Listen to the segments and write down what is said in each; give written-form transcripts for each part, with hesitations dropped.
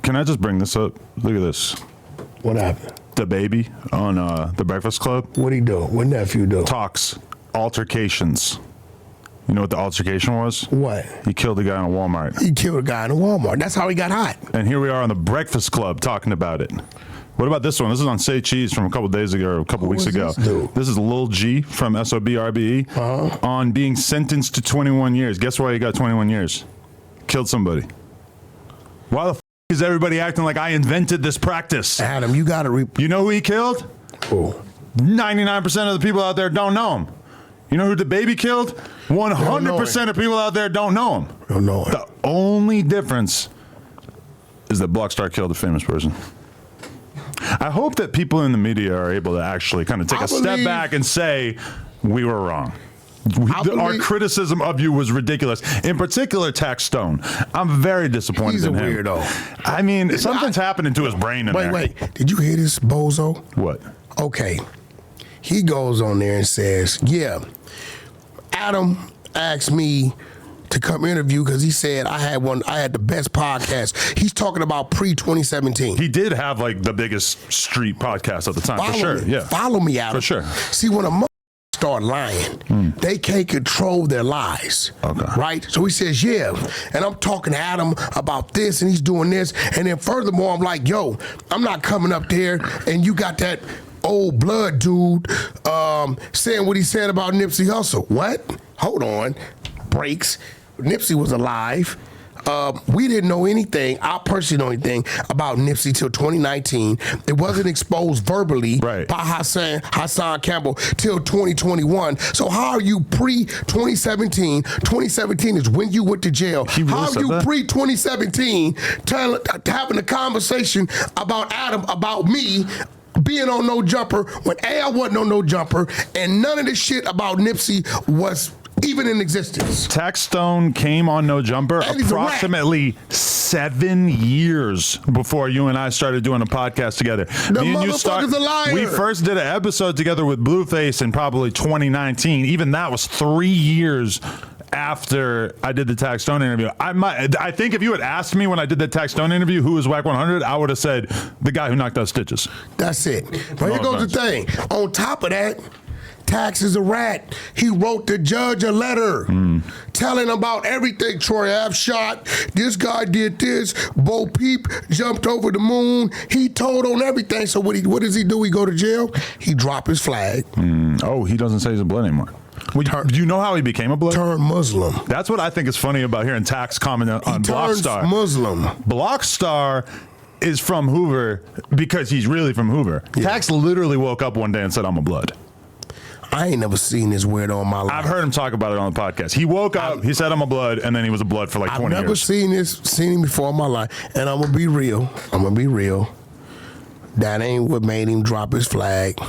Can I just bring this up? Look at this. What happened? The baby on The Breakfast Club. What'd he do? What nephew do? Talks. Altercations. You know what the altercation was? What? He killed a guy in a Walmart. He killed a guy in a Walmart. That's how he got hot. And here we are on The Breakfast Club talking about it. What about this one? This is on Say Cheese from a couple days ago or a couple weeks ago. This is Lil G from SOBRBE on being sentenced to 21 years. Guess why he got 21 years? Killed somebody. Why the is everybody acting like I invented this practice? Adam, you got to... You know who he killed? Who? 99% of the people out there don't know him. You know who the baby killed? 100% of people out there don't know him. Don't know him. The only difference is that Blockstar killed a famous person. I hope that people in the media are able to actually kind of take a step back and say, we were wrong. Our criticism of you was ridiculous. In particular, Taxstone. I'm very disappointed in him. He's a weirdo. I mean, something's happening to his brain in there. Wait. Did you hear this, bozo? What? Okay. He goes on there and says, yeah, Adam asked me to come interview because he said I had the best podcast. He's talking about pre-2017. He did have like the biggest street podcast at the time, for sure. Yeah. Follow me, Adam. For sure. See, when a start lying, they can't control their lies. Okay. Right? So he says, yeah. And I'm talking to Adam about this, and he's doing this. And then furthermore, I'm like, yo, I'm not coming up there, and you got that old blood dude saying what he said about Nipsey Hussle. What? Hold on. Breaks. Nipsey was alive. We didn't know anything. I personally know anything about Nipsey till 2019. It wasn't exposed verbally by Hassan Campbell till 2021. So how are you pre-2017? 2017 is when you went to jail. How are you pre-2017 having a conversation about Adam, about me, being on No Jumper when I wasn't on No Jumper, and none of this shit about Nipsey was even in existence? Taxstone came on No Jumper approximately 7 years before you and I started doing a podcast together. The motherfucker's a liar. We first did an episode together with Blueface in probably 2019. Even that was 3 years after I did the Taxstone interview. I think if you had asked me when I did the Taxstone interview who was Wack 100, I would have said the guy who knocked out Stitches. That's it. But here goes the thing. On top of that, Tax is a rat. He wrote the judge a letter telling about everything. Troy Ave shot. This guy did this. Bo Peep jumped over the moon. He told on everything. So what does he do? He go to jail. He drop his flag. Oh, he doesn't say he's a blood anymore. Do you know how he became a blood? Turned Muslim. That's what I think is funny about hearing Tax comment on Blockstar. Muslim. Blockstar is from Hoover because he's really from Hoover. Yeah. Tax literally woke up one day and said, I'm a blood. I ain't never seen this weirdo in my life. I've heard him talk about it on the podcast. He woke up, he said, I'm a blood, and then he was a blood for like 20 years. I've never seen him before in my life. And I'm going to be real. That ain't what made him drop his flag.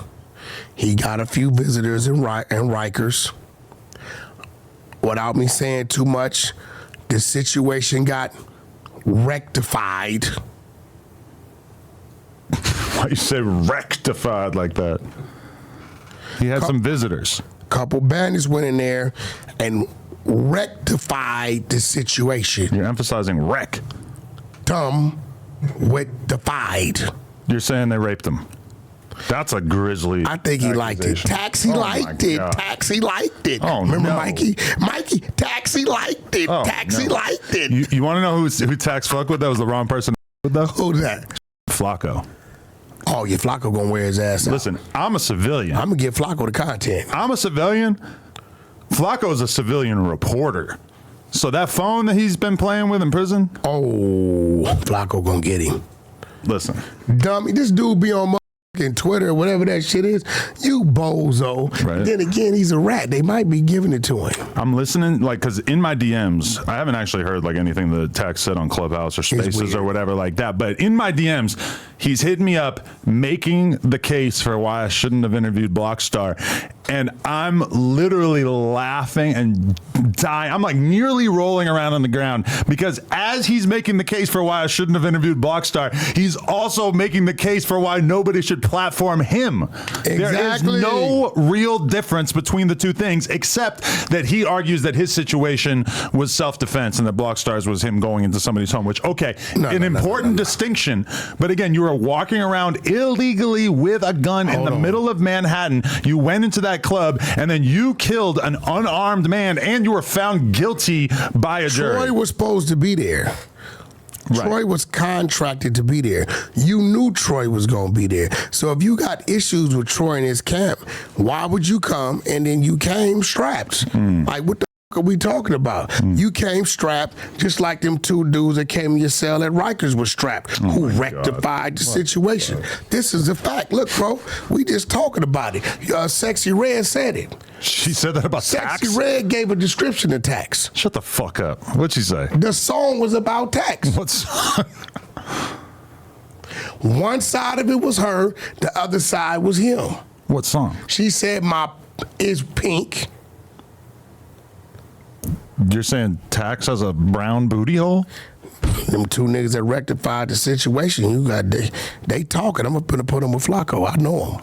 He got a few visitors in Rikers. Without me saying too much, the situation got rectified. Why you say rectified like that? He had some visitors. Couple bandits went in there and rectified the situation. You're emphasizing wreck. Rectified. You're saying they raped him. That's a grisly I think he liked it. Taxi liked it. Taxi liked it. Oh, remember no. Mikey? Taxi liked it. Taxi liked it. You want to know who Tax fucked with? That was the wrong person with, though? Who's that? Flacco. Oh, yeah, Flacco gonna wear his ass out. Listen, I'm a civilian. I'm gonna give Flacco the content. I'm a civilian. Flacco is a civilian reporter. So that phone that he's been playing with in prison? Oh, Flacco gonna get him. Listen. Dummy, this dude be on Twitter or whatever that shit is. You bozo. Right. Then again, he's a rat. They might be giving it to him. I'm listening, because in my DMs, I haven't actually heard anything the Tax said on Clubhouse or Spaces or whatever like that. But in my DMs, he's hit me up making the case for why I shouldn't have interviewed Blockstar. and I'm literally laughing and dying. I'm like nearly rolling around on the ground because as he's making the case for why I shouldn't have interviewed Blockstar, he's also making the case for why nobody should platform him. Exactly. There is no real difference between the two things, except that he argues that his situation was self-defense and that Blockstar's was him going into somebody's home, which, okay, an important distinction. But again, you were walking around illegally with a gun in the middle of Manhattan. You went into that club and then you killed an unarmed man and you were found guilty by a jury. Troy was supposed to be there. Right. Troy was contracted to be there. You knew Troy was going to be there. So if you got issues with Troy in his camp, why would you come and then you came strapped? Like, what the are we talking about? You came strapped just like them two dudes that came in your cell at Rikers were strapped, who rectified the situation. This is a fact. Look, bro, we just talking about it. Sexy Red said it. She said that about Tax? Sexy Red gave a description of Tax. Shut the fuck up. What'd she say? The song was about Tax. What song? One side of it was her, the other side was him. What song? She said, my is pink. You're saying Tax has a brown booty hole? Them two niggas that rectified the situation, they talking. I'm gonna put them with Flacco. I know them.